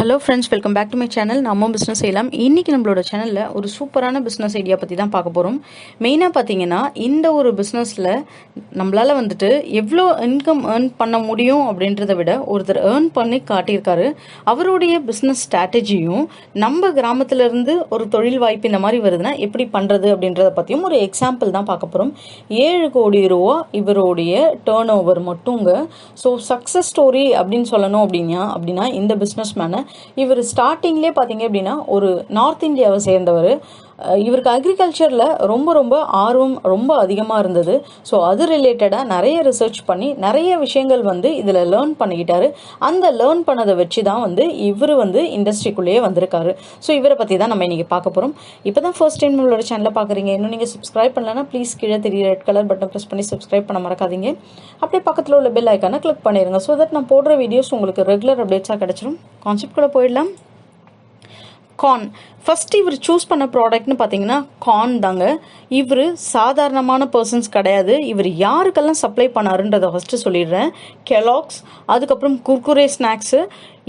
Hello friends, welcome back to my channel. நம்ம business செய்யலாம். இன்றைக்கி நம்மளோட சேனலில் ஒரு சூப்பரான பிஸ்னஸ் ஐடியா பற்றி தான் பார்க்க போகிறோம். மெயினாக பார்த்தீங்கன்னா, இந்த ஒரு பிஸ்னஸில் நம்மளால் வந்துட்டு எவ்வளோ இன்கம் ஏர்ன் பண்ண முடியும் அப்படின்றத விட ஒருத்தர் ஏர்ன் பண்ணி காட்டியிருக்காரு. அவருடைய பிஸ்னஸ் ஸ்ட்ராட்டஜியும் நம்ம கிராமத்திலேருந்து ஒரு தொழில் வாய்ப்பு இந்த மாதிரி வருதுன்னா எப்படி பண்ணுறது அப்படின்றத பற்றியும் ஒரு எக்ஸாம்பிள் தான் பார்க்க போகிறோம். 7 கோடி ரூபா இவருடைய டேர்ன் ஓவர் மட்டுங்க. ஸோ சக்ஸஸ் ஸ்டோரி அப்படின்னு சொல்லணும் அப்படின்னா இந்த பிஸ்னஸ் மேனை இவர் ஸ்டார்டிங்லேயே பார்த்தீங்க அப்படின்னா ஒரு நார்த் இந்தியாவை சேர்ந்தவர். இவருக்கு அக்ரிகல்ச்சரில் ரொம்ப ஆர்வம் ரொம்ப அதிகமாக இருந்தது. ஸோ அது ரிலேட்டடாக நிறைய ரிசர்ச் பண்ணி நிறைய விஷயங்கள் இதில் லேர்ன் பண்ணிக்கிட்டாரு. அந்த லேர்ன் பண்ணதை வச்சு தான் இவர் இண்டஸ்ட்ரிக்குள்ளேயே வந்திருக்காரு. ஸோ இவரை பற்றி தான் நம்ம இன்றைக்கி பார்க்க போகிறோம். இப்போ தான் ஃபர்ஸ்ட் டைம் நம்மளோட சேனலை பார்க்குறீங்க, இன்னும் நீங்கள் சப்ஸ்கிரைப் பண்ணலன்னா ப்ளீஸ் கீழே தெரிய ரெட் கலர் பட்டன் ப்ரெஸ் பண்ணி சப்ஸ்கிரைப் பண்ண மறக்காதீங்க. அப்படியே பக்கத்தில் உள்ள பெல் ஐக்கானை கிளிக் பண்ணிடுங்க. ஸோ தட் நான் போடுற வீடியோஸ் உங்களுக்கு ரெகுலர் அப்டேட்ஸாக கிடச்சிரும். கான்செப்ட்குள்ளே போயிடலாம். கார்ன் ஃபஸ்ட்டு இவர் சூஸ் பண்ண ப்ராடக்ட்னு பார்த்தீங்கன்னா கார்ன் தாங்க. இவர் சாதாரணமான பர்சன்ஸ் கிடையாது. இவர் யாருக்கெல்லாம் சப்ளை பண்ணாருன்றதை ஃபஸ்ட்டு சொல்லிடுறேன். கெலாக்ஸ், அதுக்கப்புறம் குர்குரே ஸ்நாக்ஸு,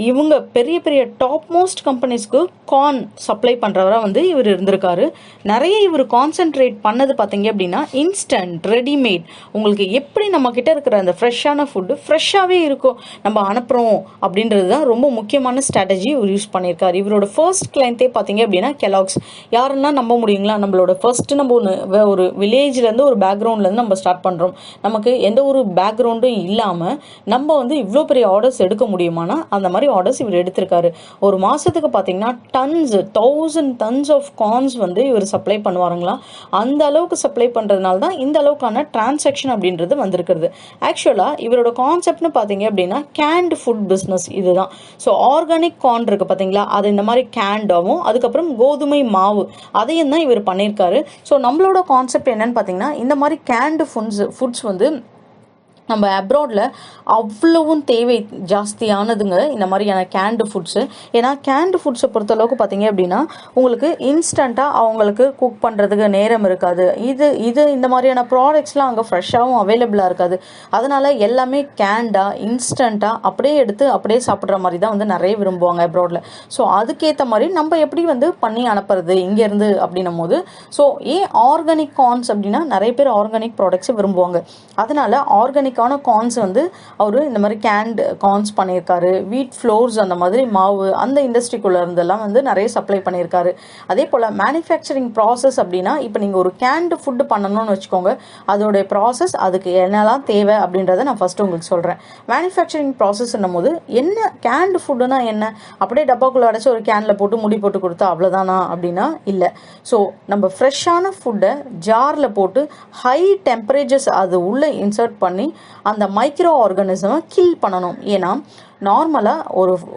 இவங்க பெரிய டாப் மோஸ்ட் கம்பெனிஸ்க்கு கார்ன் சப்ளை பண்ணுறவராக இவர் இருந்திருக்காரு. நிறைய இவர் கான்சென்ட்ரேட் பண்ணது பார்த்தீங்க அப்படின்னா இன்ஸ்டன்ட் ரெடிமேட். உங்களுக்கு எப்படி நம்மக்கிட்ட இருக்கிற அந்த ஃப்ரெஷ்ஷான ஃபுட்டு ஃப்ரெஷ்ஷாகவே இருக்கும் நம்ம அனுப்புகிறோம் அப்படின்றது தான் ரொம்ப முக்கியமான ஸ்ட்ராட்டஜி இவர் யூஸ் பண்ணியிருக்காரு. இவரோட ஃபர்ஸ்ட் கிளைண்ட்டே பார்த்தீங்க அப்படின்னா கெலாக்ஸ். யாருன்னா நம்ப முடியுங்களா? நம்மளோட ஃபர்ஸ்ட்டு நம்ம ஒரு வில்லேஜ்லேருந்து ஒரு பேக்ரவுண்ட்லேருந்து நம்ம ஸ்டார்ட் பண்ணுறோம். நமக்கு எந்த ஒரு பேக்ரவுண்டும் இல்லாமல் நம்ம இவ்வளோ பெரிய ஆர்டர்ஸ் எடுக்க முடியுமானா அந்த மாதிரி ஆர்டர்ஸ் இவர் எடுத்திருக்காரு. ஒரு மாதத்துக்கு பார்த்தீங்கன்னா 1000 tons ஆஃப் கார்ன்ஸ் இவர் சப்ளை பண்ணுவாருங்களா. அந்த அளவுக்கு சப்ளை பண்ணுறதுனால தான் இந்த அளவுக்கான டிரான்சாக்ஷன் அப்படின்றது வந்திருக்கிறது. ஆக்சுவலாக இவரோட கான்செப்ட்னு பார்த்தீங்க அப்படின்னா கேன்டு ஃபுட் பிஸ்னஸ் இதுதான். ஸோ ஆர்கானிக் கார்ன் இருக்குது பார்த்தீங்களா, அது இந்த மாதிரி கேண்டாகவும் அதுக்கப்புறம் கோதுமை மாவு அதையும் தான் இவர் பண்ணியிருக்காரு. ஸோ நம்மளோட கான்செப்ட் என்னன்னு பார்த்தீங்கன்னா, இந்த மாதிரி கேன்டு ஃபுட்ஸ் நம்ம அப்ராடில் அவ்வளவும் தேவை ஜாஸ்தியானதுங்க இந்த மாதிரியான கேன்டு ஃபுட்ஸு. ஏன்னா கேன்டு ஃபுட்ஸை பொறுத்தளவுக்கு பார்த்தீங்க அப்படின்னா உங்களுக்கு இன்ஸ்டண்ட்டாக அவங்களுக்கு குக் பண்ணுறதுக்கு நேரம் இருக்காது. இது இந்த மாதிரியான ப்ராடக்ட்ஸ்லாம் அங்கே ஃப்ரெஷ்ஷாகவும் அவைலபிளாக இருக்காது. அதனால் எல்லாமே கேண்டாக இன்ஸ்டண்ட்டாக அப்படியே எடுத்து அப்படியே சாப்பிட்ற மாதிரி தான் நிறைய விரும்புவாங்க அப்ராடில். ஸோ அதுக்கேற்ற மாதிரி நம்ம எப்படி பண்ணி அனுப்புறது இங்கேருந்து அப்படின்னும் போது, ஸோ ஏன் ஆர்கானிக் கார்ன்ஸ் அப்படின்னா நிறைய பேர் ஆர்கானிக் ப்ராடக்ட்ஸை விரும்புவாங்க. அதனால் ஆர்கானிக் கார்ன்ஸ் அவர் இந்த மாதிரி கேண்ட் கார்ன்ஸ் பண்ணியிருக்காரு. வீட் ஃப்ளோர்ஸ் அந்த மாதிரி மாவு அந்த இண்டஸ்ட்ரிக்குள்ள இருந்தெல்லாம் நிறைய சப்ளை பண்ணியிருக்காரு. அதே போல் மேனுஃபேக்சரிங் ப்ராசஸ் அப்படின்னா இப்போ நீங்கள் ஒரு கேண்டு ஃபுட்டு பண்ணணும்னு வச்சுக்கோங்க, அதோடைய ப்ராசஸ் அதுக்கு என்னெல்லாம் தேவை அப்படின்றத நான் ஃபஸ்ட்டு உங்களுக்கு சொல்கிறேன். மேனுஃபேக்சரிங் ப்ராசஸ்ன்னும் போது என்ன கேண்டு ஃபுட்டுனா என்ன, அப்படியே டப்பாக்குள்ளே அடைச்சி ஒரு கேனில் போட்டு முடி போட்டு கொடுத்தா அவ்வளோதானா அப்படின்னா இல்லை. ஸோ நம்ம ஃப்ரெஷ்ஷான ஃபுட்டை ஜாரில் போட்டு ஹை டெம்பரேச்சர்ஸ் அது உள்ளே இன்சர்ட் பண்ணி அந்த மைக்ரோ ஆர்கானிசமை கில் பண்ணணும். ஏன்னா நார்மலாக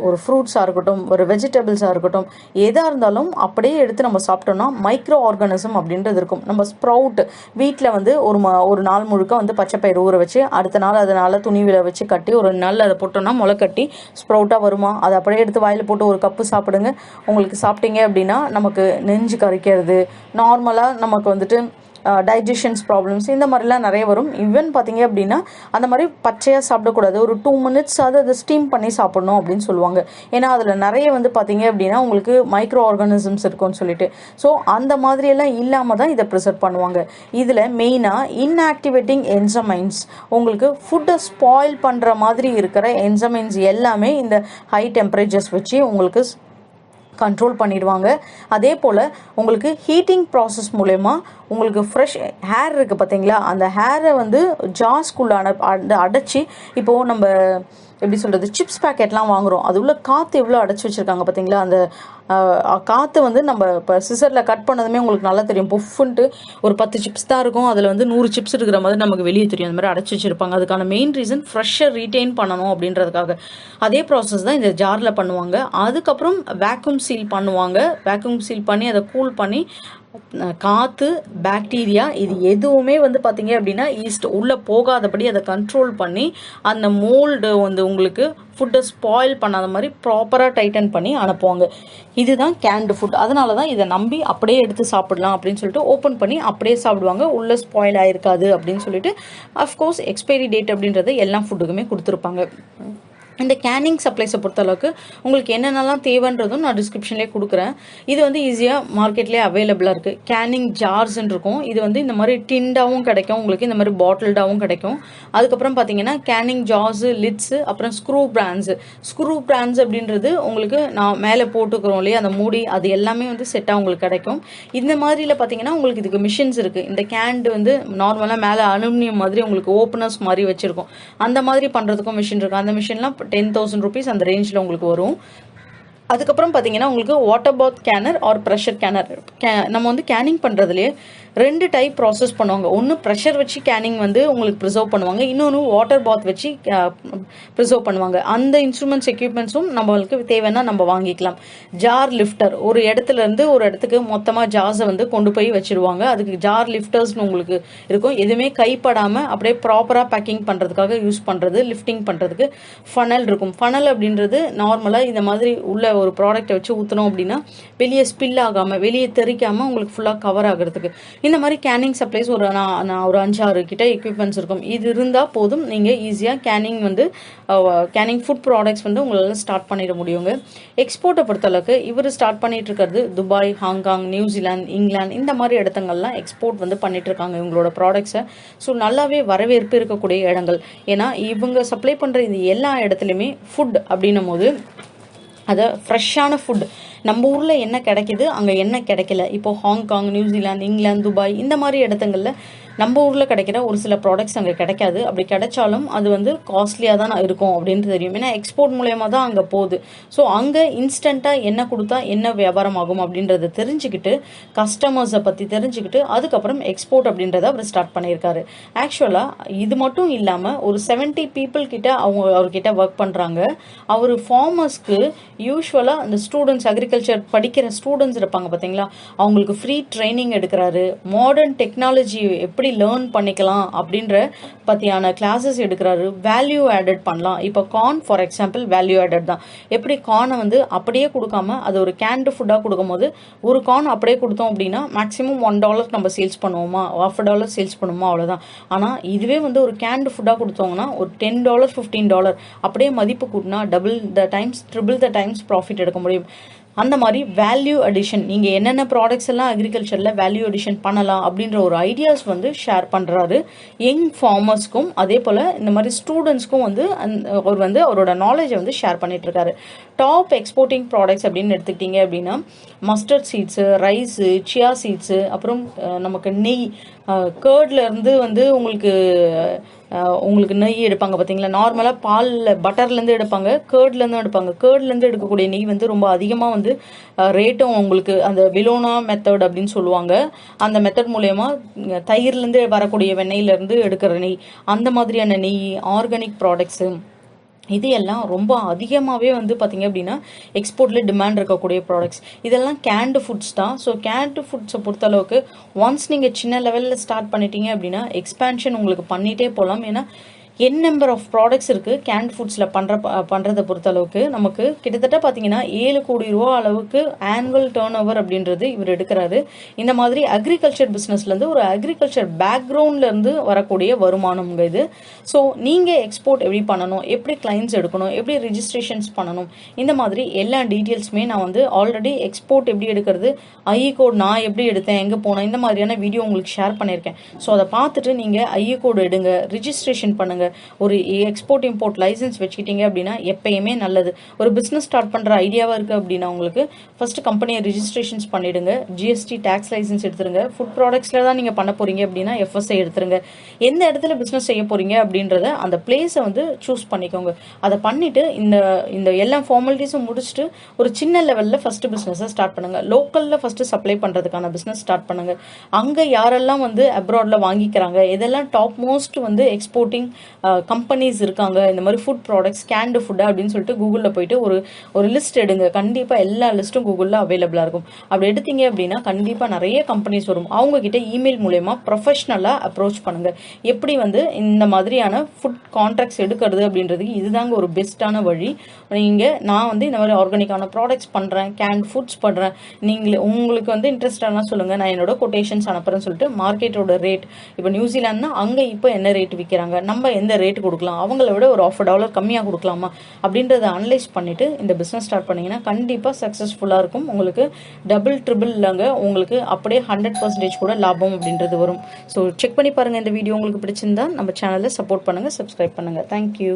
ஒரு ஃப்ரூட்ஸாக இருக்கட்டும், ஒரு வெஜிடபிள்ஸாக இருக்கட்டும், எதாக இருந்தாலும் அப்படியே எடுத்து நம்ம சாப்பிட்டோம்னா மைக்ரோ ஆர்கானிசம் அப்படின்றது இருக்கும். நம்ம ஸ்ப்ரவுட் வீட்டில் ஒரு நாள் முழுக்க பச்சைப்பயிறு ஊற வச்சு அடுத்த நாள் அதனால் துணிவில் வச்சு கட்டி ஒரு நாள் அதை போட்டோம்னா முளை கட்டி ஸ்ப்ரவுட்டாக வருமா, அதை அப்படியே எடுத்து வாயில் போட்டு ஒரு கப்பு சாப்பிடுங்க. உங்களுக்கு சாப்பிட்டீங்க அப்படின்னா நமக்கு நெஞ்சு கரைக்கிறது, நார்மலாக நமக்கு டைஜஷன்ஸ் ப்ராப்ளம்ஸ் இந்த மாதிரிலாம் நிறைய வரும். ஈவன் பார்த்தீங்க அப்படின்னா அந்த மாதிரி பச்சையாக சாப்பிடக்கூடாது, ஒரு 2 minutes அதை ஸ்டீம் பண்ணி சாப்பிடணும் அப்படின்னு சொல்லுவாங்க. ஏன்னா அதில் நிறைய பார்த்தீங்க அப்படின்னா உங்களுக்கு மைக்ரோ ஆர்கானிசம்ஸ் இருக்கும்னு சொல்லிட்டு. ஸோ அந்த மாதிரியெல்லாம் இல்லாமல் தான் இதை ப்ரிசர்வ் பண்ணுவாங்க. இதில் மெயினாக இன்ஆக்டிவேட்டிங் என்சமைன்ஸ், உங்களுக்கு ஃபுட்டை ஸ்பாயில் பண்ணுற மாதிரி இருக்கிற என்சமைன்ஸ் எல்லாமே இந்த ஹை டெம்பரேச்சர்ஸ் வச்சு உங்களுக்கு கண்ட்ரோல் பண்ணிடுவாங்க. அதே போல் உங்களுக்கு ஹீட்டிங் ப்ராசஸ் மூலயமா உங்களுக்கு ஃப்ரெஷ் ஹேர் இருக்குது பார்த்தீங்களா, அந்த ஹேரை ஜாஸ்குள்ளே அடைச்சி இப்போது நம்ம எப்படி சொல்கிறது, சிப்ஸ் பேக்கெட்லாம் வாங்குகிறோம், அது உள்ள காற்று எவ்வளோ அடைச்சி வச்சுருக்காங்க பார்த்தீங்களா. அந்த காற்று நம்ம இப்போ சிசரில் கட் பண்ணதுமே உங்களுக்கு நல்லா தெரியும். புஃப்ன்ட்டு ஒரு 10 சிப்ஸ் தான் இருக்கும், அதில் 100 சிப்ஸ் இருக்கிற மாதிரி நமக்கு வெளியே தெரியும். அந்த மாதிரி அடைச்சி வச்சுருப்பாங்க. அதுக்கான மெயின் ரீசன் ஃப்ரெஷ்ஷை ரீட்டைன் பண்ணணும் அப்படின்றதுக்காக. அதே ப்ராசஸ் தான் இந்த ஜாரில் பண்ணுவாங்க. அதுக்கப்புறம் வேக்யூம் சீல் பண்ணுவாங்க. வேக்யூம் சீல் பண்ணி அதை கூல் பண்ணி காற்று பாக்டீரியா இது எதுவுமே பார்த்தீங்க அப்படின்னா ஈஸ்ட் உள்ளே போகாதபடி அதை கண்ட்ரோல் பண்ணி அந்த மோல்டு உங்களுக்கு ஃபுட்டை ஸ்பாயில் பண்ணாத மாதிரி ப்ராப்பராக டைட்டன் பண்ணி அனுப்புவாங்க. இதுதான் கேன்டு ஃபுட். அதனால தான் இதை நம்பி அப்படியே எடுத்து சாப்பிடலாம் அப்படின்னு சொல்லிட்டு ஓப்பன் பண்ணி அப்படியே சாப்பிடுவாங்க. உள்ளே ஸ்பாயில் ஆகிருக்காது அப்படின்னு சொல்லிட்டு. அஃப்கோர்ஸ் எக்ஸ்பைரி டேட் அப்படின்றது எல்லா ஃபுட்டுக்குமே கொடுத்துருப்பாங்க. இந்த கேனிங் சப்ளைஸை பொறுத்தளவுக்கு உங்களுக்கு என்னென்னலாம் தேவைன்றதும் நான் டிஸ்கிரிப்ஷன்லேயே கொடுக்குறேன். இது வந்து ஈஸியாக மார்க்கெட்லேயே அவைலபிளாக இருக்குது. கேனிங் ஜார்ஸ்ன்னு இருக்கும். இது வந்து இந்த மாதிரி டின்டாகவும் கிடைக்கும், உங்களுக்கு இந்த மாதிரி பாட்டில்டாகவும் கிடைக்கும். அதுக்கப்புறம் பார்த்தீங்கன்னா கேனிங் ஜார்ஸு, லிட்ஸு, அப்புறம் ஸ்க்ரூ பிராண்ட்ஸ் அப்படின்றது உங்களுக்கு நான் மேலே போட்டுக்கிறோம் இல்லையா அந்த மூடி, அது எல்லாமே வந்து செட்டாக உங்களுக்கு கிடைக்கும். இந்த மாதிரியில் பார்த்தீங்கன்னா உங்களுக்கு இதுக்கு மிஷின்ஸ் இருக்குது. இந்த கேண்டு வந்து நார்மலாக மேலே அலுமினியம் மாதிரி உங்களுக்கு ஓப்பனர்ஸ் மாதிரி வச்சுருக்கோம். அந்த மாதிரி பண்ணுறதுக்கும் மிஷின் இருக்குது. அந்த மிஷின்லாம் 10,000 rupees அந்த ரேஞ்சில் உங்களுக்கு வரும். அதுக்கப்புறம் பார்த்தீங்கன்னா உங்களுக்கு வாட்டர் பாத் கேனர் ஆர் ப்ரெஷர் கேனர். நம்ம வந்து கேனிங் பண்ணுறதுலேயே 2 டைப் ப்ராசஸ் பண்ணுவாங்க. ஒன்று ப்ரெஷர் வச்சு கேனிங் வந்து உங்களுக்கு ப்ரிசர்வ் பண்ணுவாங்க, இன்னொன்று வாட்டர் பாத் வச்சு ப்ரிசர்வ் பண்ணுவாங்க. அந்த இன்ஸ்ட்ருமெண்ட்ஸ் எக்யூப்மெண்ட்ஸும் நம்மளுக்கு தேவைன்னா நம்ம வாங்கிக்கலாம். ஜார் லிஃப்டர், ஒரு இடத்துலேருந்து ஒரு இடத்துக்கு மொத்தமாக ஜார்ஸை வந்து கொண்டு போய் வச்சுருவாங்க. அதுக்கு ஜார் லிஃப்டர்ஸ்னு உங்களுக்கு இருக்கும். எதுவுமே கைப்படாமல் அப்படியே ப்ராப்பராக பேக்கிங் பண்ணுறதுக்காக யூஸ் பண்ணுறது. லிஃப்டிங் பண்ணுறதுக்கு ஃபனல் இருக்கும். ஃபனல் அப்படின்றது நார்மலாக இந்த மாதிரி உள்ள ஒரு ப்ராடக்ட்டை வச்சு ஊற்றணும் அப்படின்னா வெளியே ஸ்பில் ஆகாமல், வெளியே தெறிக்காமல் உங்களுக்கு ஃபுல்லாக கவர் ஆகிறதுக்கு இந்த மாதிரி கேனிங் சப்ளைஸ் நான் ஒரு 5-6 கிட்ட எக்யூப்மெண்ட்ஸ் இருக்கும். இது இருந்தால் போதும், நீங்கள் ஈஸியாக கேனிங் ஃபுட் ப்ராடக்ட்ஸ் வந்து உங்களால் ஸ்டார்ட் பண்ணிட முடியுங்க. எக்ஸ்போர்ட்டை பொறுத்தளவுக்கு இவர் ஸ்டார்ட் பண்ணிட்டு இருக்கிறது துபாய், ஹாங்காங், நியூசிலாந்து, இங்கிலாந்து இந்த மாதிரி இடத்துங்கள்லாம் எக்ஸ்போர்ட் வந்து பண்ணிட்டு இருக்காங்க இவங்களோட ப்ராடக்ட்ஸை. ஸோ நல்லாவே வரவேற்பு இருக்கக்கூடிய இடங்கள். ஏன்னா இவங்க சப்ளை பண்ணுற இந்த எல்லா இடத்துலையுமே ஃபுட் அப்படின்னும் போது அதை ஃப்ரெஷ்ஷான ஃபுட் நம்ம ஊரில் என்ன கிடைக்கிது அங்கே என்ன கிடைக்கல. இப்போ ஹாங்காங், நியூசிலாந்து, இங்கிலாந்து, துபாய் இந்த மாதிரி இடத்துங்களில் நம்ம ஊரில் கிடைக்கிற ஒரு சில ப்ராடக்ட்ஸ் அங்கே கிடைக்காது. அப்படி கிடைச்சாலும் அது வந்து காஸ்ட்லியாக தான் இருக்கும் அப்படின்னு தெரியும். ஏன்னா எக்ஸ்போர்ட் மூலயமா தான் அங்கே போகுது. ஸோ அங்கே இன்ஸ்டண்ட்டாக என்ன கொடுத்தா என்ன வியாபாரம் ஆகும் அப்படின்றத தெரிஞ்சுக்கிட்டு, கஸ்டமர்ஸை பற்றி தெரிஞ்சுக்கிட்டு அதுக்கப்புறம் எக்ஸ்போர்ட் அப்படின்றத அவர் ஸ்டார்ட் பண்ணியிருக்காரு. ஆக்சுவலாக இது மட்டும் இல்லாமல் ஒரு 70 people கிட்ட அவர்கிட்ட ஒர்க் பண்ணுறாங்க. அவர் ஃபார்மர்ஸ்க்கு யூஸ்வலாக அந்த ஸ்டூடெண்ட்ஸ், அக்ரிகல்ச்சர் படிக்கிற ஸ்டூடெண்ட்ஸ் இருப்பாங்க பார்த்தீங்களா, அவங்களுக்கு ஃப்ரீ ட்ரைனிங் எடுக்கிறாரு. மாடர்ன் டெக்னாலஜி எப்படி லேர்ன் பண்ணிக்கலாம் அப்படின்ற பற்றியான கிளாஸஸ் எடுக்கிறாரு. வேல்யூ ஆடட் பண்ணலாம். இப்போ corn for example value added தான். எப்படி கார்னை வந்து அப்படியே கொடுக்காம அது ஒரு கேண்டு ஃபுட்டாக கொடுக்கும்போது, ஒரு கார்ன் அப்படியே கொடுத்தோம் அப்படின்னா மேக்ஸிமம் $1 நம்ம சேல்ஸ் பண்ணுவோமா, $1/2 சேல்ஸ் பண்ணுவோமா, அவ்வளோதான். ஆனால் இதுவே வந்து ஒரு கேண்டு ஃபுட்டாக கொடுத்தோங்கன்னா ஒரு $10, $15 அப்படியே மதிப்பு கூட்டினா ட்ரிபிள் த டைம்ஸ் ப்ராஃபிட் எடுக்க முடியும். அந்த மாதிரி வேல்யூ அடிஷன், நீங்கள் என்னென்ன ப்ராடக்ட்ஸ் எல்லாம் அக்ரிகல்ச்சரில் வேல்யூ அடிஷன் பண்ணலாம் அப்படின்ற ஒரு ஐடியாஸ் வந்து ஷேர் பண்ணுறாரு யங் ஃபார்மர்ஸ்க்கும். அதே போல் இந்த மாதிரி ஸ்டூடெண்ட்ஸ்க்கும் வந்து அவர் வந்து அவரோட நாலேஜை வந்து ஷேர் பண்ணிட்டுருக்காரு. டாப் எக்ஸ்போர்ட்டிங் ப்ராடக்ட்ஸ் அப்படின்னு எடுத்துக்கிட்டிங்க அப்படின்னா mustard seeds, rice, chia seeds, அப்புறம் நமக்கு நெய், கேர்ட்லேருந்து வந்து உங்களுக்கு நெய் எடுப்பாங்க பார்த்தீங்களா. நார்மலாக பாலில் பட்டர்லேருந்து எடுப்பாங்க, கேர்ட்லேருந்து எடுப்பாங்க. கேர்ட்லேருந்து எடுக்கக்கூடிய நெய் வந்து ரொம்ப அதிகமாக வந்து ரேட்டும் உங்களுக்கு அந்த விலோனா மெத்தட் அப்படின்னு சொல்லுவாங்க. அந்த மெத்தட் மூலயமா தயிர்லேருந்து வரக்கூடிய வெண்ணெயிலேருந்து எடுக்கிற நெய், அந்த மாதிரியான நெய், ஆர்கானிக் ப்ராடக்ட்ஸு, இது எல்லாம் ரொம்ப அதிகமாகவே வந்து பார்த்தீங்க அப்படின்னா எக்ஸ்போர்ட்டில் டிமாண்ட் இருக்கக்கூடிய ப்ராடக்ட்ஸ். இதெல்லாம் கேண்டு ஃபுட்ஸ் தான். ஸோ கேண்டு ஃபுட்ஸை பொறுத்தளவுக்கு ஒன்ஸ் நீங்கள் சின்ன லெவலில் ஸ்டார்ட் பண்ணிட்டீங்க அப்படின்னா எக்ஸ்பேன்ஷன் உங்களுக்கு பண்ணிகிட்டே போகலாம். ஏன்னா நம்பர் ஆஃப் ப்ராடக்ட்ஸ் இருக்குது கேண்ட் ஃபுட்ஸில் பண்ணுறதை பொறுத்தளவுக்கு. நமக்கு கிட்டத்தட்ட பார்த்தீங்கன்னா 7 கோடி ரூபா அளவுக்கு ஆனுவல் டர்ன் ஓவர் அப்படின்றது இவர் எடுக்கிறாரு. இந்த மாதிரி அக்ரிகல்ச்சர் பிஸ்னஸ்லேருந்து ஒரு அக்ரிகல்ச்சர் பேக்ரவுண்ட்லேருந்து வரக்கூடிய வருமானம்ங்க இது. ஸோ நீங்கள் எக்ஸ்போர்ட் எப்படி பண்ணணும், எப்படி கிளைண்ட்ஸ் எடுக்கணும், எப்படி ரிஜிஸ்ட்ரேஷன்ஸ் பண்ணணும், இந்த மாதிரி எல்லா டீட்டெயில்ஸுமே நான் வந்து ஆல்ரெடி எக்ஸ்போர்ட் எப்படி எடுக்கிறது, ஐஇ கோட் நான் எப்படி எடுத்தேன், எங்கே போனேன், இந்த மாதிரியான வீடியோ உங்களுக்கு ஷேர் பண்ணியிருக்கேன். ஸோ அதை பார்த்துட்டு நீங்கள் ஐஇ கோட் எடுங்க, ரிஜிஸ்ட்ரேஷன் பண்ணுங்கள். ஒரு எக்ஸ்போர்ட் இம்போர்ட் லைசன்ஸ் வச்சுக்கிட்டீங்க அப்படின்னா எப்பயுமே நல்லது. ஒரு பிஸ்னஸ் ஸ்டார்ட் பண்ணுற ஐடியாவாக இருக்குது அப்படின்னா உங்களுக்கு ஃபர்ஸ்ட் கம்பெனியை ரிஜிஸ்ட்ரேஷன்ஸ் பண்ணிடுங்க, ஜிஎஸ்டி டேக்ஸ் லைசன்ஸ் எடுத்துருங்க. ஃபுட் ப்ராடக்ட்ஸில் தான் நீங்கள் பண்ண போகிறீங்க அப்படின்னா FSSAI எடுத்துருங்க. எந்த இடத்துல பிஸ்னஸ் செய்ய போகிறீங்க அப்படின்றத அந்த பிளேஸை வந்து சூஸ் பண்ணிக்கோங்க. அதை பண்ணிவிட்டு இந்த எல்லா ஃபார்மாலிட்டிஸும் முடிச்சுட்டு ஒரு சின்ன லெவலில் ஃபஸ்ட்டு பிஸ்னஸை ஸ்டார்ட் பண்ணுங்கள். லோக்கலில் ஃபஸ்ட்டு சப்ளை பண்ணுறதுக்கான பிஸ்னஸ் ஸ்டார்ட் பண்ணுங்கள். அங்கே யாரெல்லாம் வந்து அப்ராடில் வாங்கிக்கிறாங்க, இதெல்லாம் டாப் மோஸ்ட் வந்து எக்ஸ்போர்ட்டிங் கம்பெனிஸ் இருக்காங்க, இந்த மாதிரி ஃபுட் ப்ராடக்ட்ஸ் கேண்டு ஃபுட்டு அப்படின்னு சொல்லிட்டு கூகுளில் போயிட்டு ஒரு லிஸ்ட் எடுங்க. கண்டிப்பாக எல்லா லிஸ்ட்டும் கூகுளில் அவைலபிளாக இருக்கும். அப்படி எடுத்தீங்க அப்படின்னா கண்டிப்பாக நிறைய கம்பெனிஸ் வரும். அவங்கக்கிட்ட இமெயில் மூலயமா ப்ரொஃபஷ்னலாக அப்ரோச் பண்ணுங்கள். எப்படி வந்து இந்த மாதிரியான ஃபுட் கான்ட்ராக்ட்ஸ் எடுக்கிறது அப்படின்றதுக்கு இதுதாங்க ஒரு பெஸ்ட்டான வழி. நான் வந்து இந்த மாதிரி ஆர்கானிக்கான ப்ராடக்ட்ஸ் பண்ணுறேன், கேண்ட் ஃபுட்ஸ் பண்ணுறேன், உங்களுக்கு வந்து இன்ட்ரெஸ்டானா சொல்லுங்கள், நான் என்னோட கொட்டேஷன்ஸ் அனுப்புறேன்னு சொல்லிட்டு மார்க்கெட்டோட ரேட், இப்போ நியூசிலாந்துனா அங்கே இப்போ என்ன ரேட் விற்கிறாங்க, நம்ம எந்த இந்த ரேட்டு கொடுக்கலாம், அவங்கள விட ஒரு $1/2 கம்மியாக கொடுக்கலாமா அப்படின்றத அனலைஸ் பண்ணிவிட்டு இந்த பிஸ்னஸ் ஸ்டார்ட் பண்ணிங்கன்னா கண்டிப்பாக சக்ஸஸ்ஃபுல்லாக இருக்கும். உங்களுக்கு டபுள் ட்ரிபிள் இல்லைங்க, உங்களுக்கு அப்படியே 100% கூட லாபம் அப்படின்றது வரும். ஸோ செக் பண்ணி பாருங்கள். இந்த வீடியோ உங்களுக்கு பிடிச்சிருந்தா நம்ம சேனலை சப்போர்ட் பண்ணுங்கள், சப்ஸ்கிரைப் பண்ணுங்கள். தேங்க்யூ.